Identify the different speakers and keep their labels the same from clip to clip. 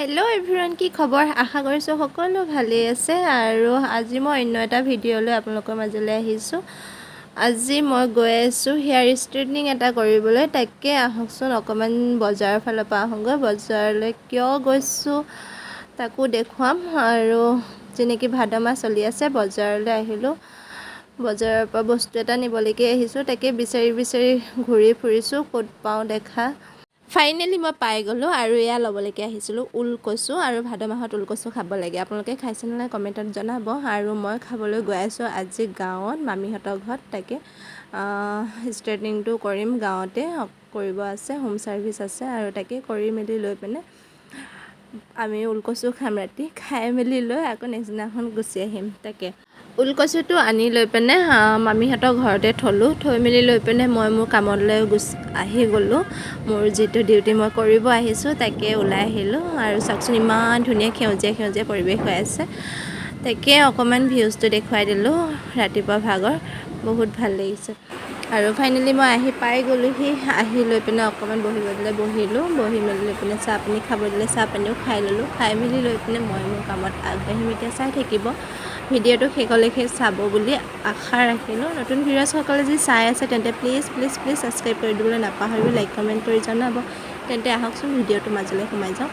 Speaker 1: hello everyone की खबर आशा करिছো সকলো ভালে আছে আৰু আজি মই অন্য এটা ভিডিও লৈ আপোনালোকৰ মাজলৈ আহিছো আজি মই গৈ আছো হেয়াৰ ষ্ট্ৰেটনিং এটা কৰিবলৈ তাকে আহকচোন অকমান বজাৰ ফালৰ পৰা আহংগৈ বজাৰলৈ কিয় গৈছো তাকো দেখুৱাম আৰু যেনেকি ভাদমা চলি আছে বজাৰলৈ আহিলো বজাৰৰ পৰা বস্তু এটা নিবলৈকে আহিছো তাকে বিচাৰি ঘূৰি ফুৰিছো ক'ত পাও দেখা ফাইনালি মই পাই গলো আৰু এয়া লবলৈকে আহিছিলো উলকচু আৰু ভাদ মাহত উলকচু খাব লাগে আপোনালোকে খাইছে নে কমেন্টত জনাব আৰু মই খাবলৈ গৈ আছো আজি গাঁৱত মামিহঁতৰ ঘৰত তাকে ষ্ট্ৰেটনিংটো কৰিম গাঁৱতে কৰিব আছে হোম সাৰ্ভিস আছে আৰু তাকে কৰি মেলি লৈ পিনে আমি উলকচু খাম ৰাতি খাই মেলি লৈ আকৌ নেক্সট দিনাখন গুচি আহিম তাকে উলকচুটো আনি লৈ পিনে মামিহঁতৰ ঘৰতে থৈ মেলি লৈ পিনে মই মোৰ কামলৈ আহি গ'লো মোৰ যেটো ডিউটি মই কৰিব আহিছো তাকে ওলাই আহিলো আৰু চাকচোন ইমান ধুনীয়া সেউজীয়া পৰিৱেশ হৈ আছে তাকে অকমান ভিউজটো দেখুৱাই দিলো ৰাতিপুৱা ভাগৰ বহুত ভাল লাগিছে আৰু ফাইনালি মই আহি পাই গ'লোহি আহি লৈ পিনে অকমান বহিলো বহি মেলি লৈ পিনে চাহ পানী খাব দিলে চাহ পানীও খাই ললো খাই মেলি লৈ পিনে মই মোৰ কামত আগবাঢ়িম এতিয়া চাই থাকিব ভিডিওটো শেষলৈকে চাব বুলি আশা ৰাখিলো নতুন ভিউয়াৰ্স সকলে যদি চাই আছে তেন্তে প্লিজ সাবস্ক্ৰাইব কৰি দিবলৈ নাপাহৰিব লাইক কমেন্ট কৰি জনাব তেন্তে আহকচোন ভিডিওটো মাজলৈ সোমাই যাওঁ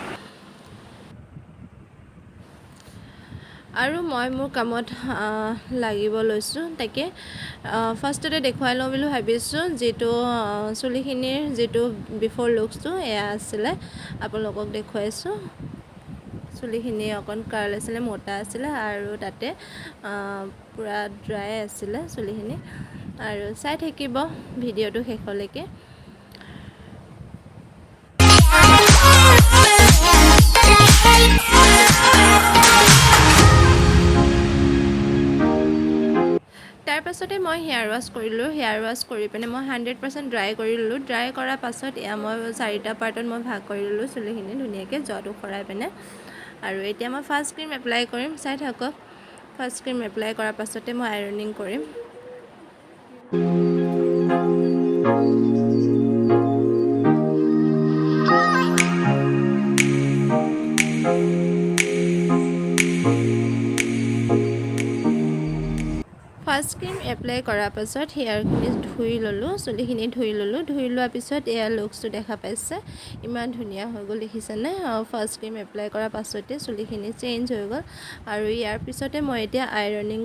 Speaker 1: আৰু মই মোৰ কামত লাগিব লৈছো তাকে ফাৰ্ষ্টতে দেখুৱাই লওঁ বুলি ভাবিছো যেটো চুলিখিনিৰ যেটো বিফৰ লুকছটো এয়া আছিলে আপোনালোকক দেখুৱাইছো চুলিখিনি অকন কাৰ্ল আছিলে মোটা আছিলে আৰু তাতে পুৰা ড্ৰাই আছিলে চুলিখিনি আৰু চাই থাকিব ভিডিওটো শেষলৈকে তাৰ পাছতে মই হেয়াৰ ৱাশ কৰি পিনে মই 100% ড্ৰাই কৰি ললো ড্ৰাই কৰাৰ পাছত এয়া মই 4টা পাৰ্টত মই ভাগ কৰি ললো চুলিখিনি ধুনীয়াকৈ জটো খৰাই পিনে আৰু এতিয়া মই ফাৰ্ষ্ট ক্ৰীম এপ্লাই কৰিম চাই থাকক ফাৰ্ষ্ট ক্ৰীম এপ্লাই কৰাৰ পাছতে মই আইৰনিং কৰিম ফাৰ্ষ্ট ক্ৰীম এপ্লাই কৰাৰ পাছত হেয়াৰখিনি ধুই ললো চুলিখিনি ধুই লোৱাৰ পিছত এয়া লুকছটো দেখা পাইছে ইমান ধুনীয়া হৈ গ'ল দেখিছেনে ফাৰ্ষ্ট ক্ৰীম এপ্লাই কৰাৰ পাছতে চুলিখিনি চেঞ্জ হৈ গ'ল আৰু ইয়াৰ পিছতে মই এতিয়া আইৰনিং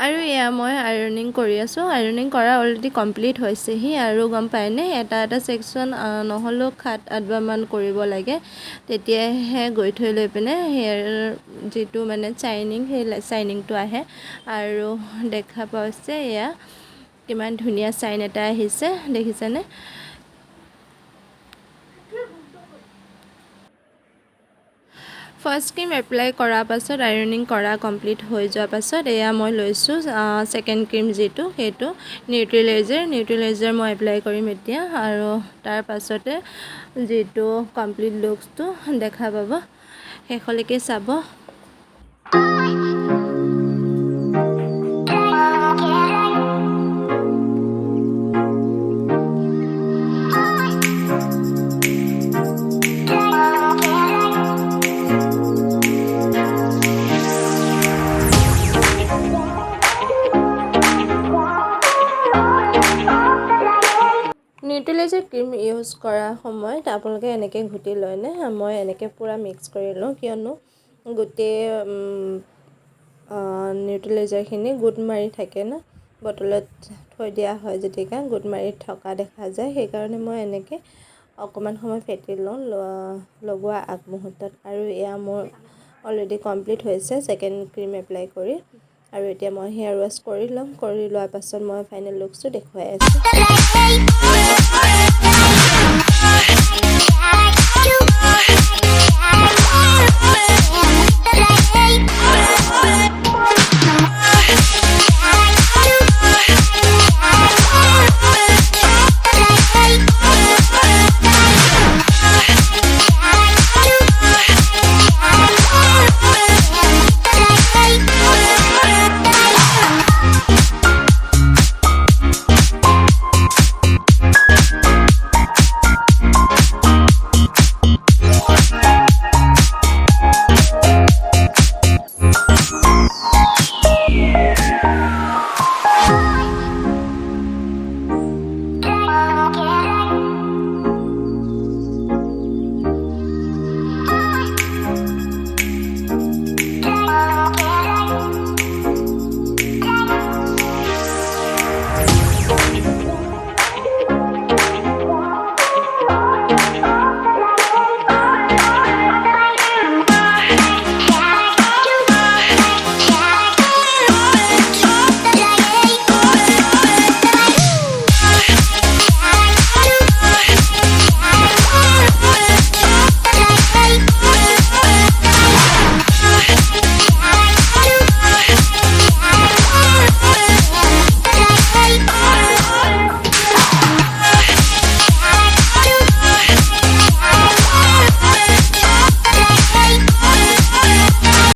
Speaker 1: আৰু এয়া মই আইৰনিং কৰি আছো আইৰনিং কৰা অলৰেডি কমপ্লিট হৈছেহি আৰু গম পায়নে এটা সেকশন নহলো 7-8 বাৰ মান কৰিব লাগে তেতিয়াহে গৈ থৈ লৈ পিনে হেয়াৰ যেটো মানে শাইনিংটো আহে আৰু দেখা পাইছে এয়া কিমান ধুনীয়া শাইন এটা আহিছে দেখিছেনে ফাৰ্ষ্ট ক্ৰীম এপ্লাই কৰাৰ পাছত আইৰনিং কৰা কমপ্লিট হৈ যোৱাৰ পাছত এয়া মই লৈছো সেকেন্ড ক্ৰীম যেটো হেটো নিউট্ৰিলাইজাৰ মই এপ্লাই কৰিম এতিয়া আৰু তাৰ পাছতে যেটো কমপ্লিট লুকছটো দেখা পাব শেষলৈকে চাব নিউট্ৰিলাইজাৰ ক্ৰীম ইউজ কৰা সময়ত আপোনালোকে এনেকৈ ঘুটি লয়নে মই এনেকৈ পুৰা মিক্স কৰি লওঁ কিয়নো গোটেই নিউট্ৰিলাইজাৰখিনি গুড মাৰি থাকে না বটলত থৈ দিয়া হয় যেতিয়া গুড মাৰি থকা দেখা যায় সেইকাৰণে মই এনেকৈ অকমান সময় ফেটি লওঁ লগোৱা আগমুহূৰ্তত আৰু এয়া মোৰ অলৰেডি কমপ্লিট হৈছে সেকেন্ড ক্ৰীম এপ্লাই কৰি আৰু এতিয়া মই হেয়াৰ ৱাশ কৰি লোৱাৰ পাছত মই ফাইনেল লুকছটো দেখুৱাই আছো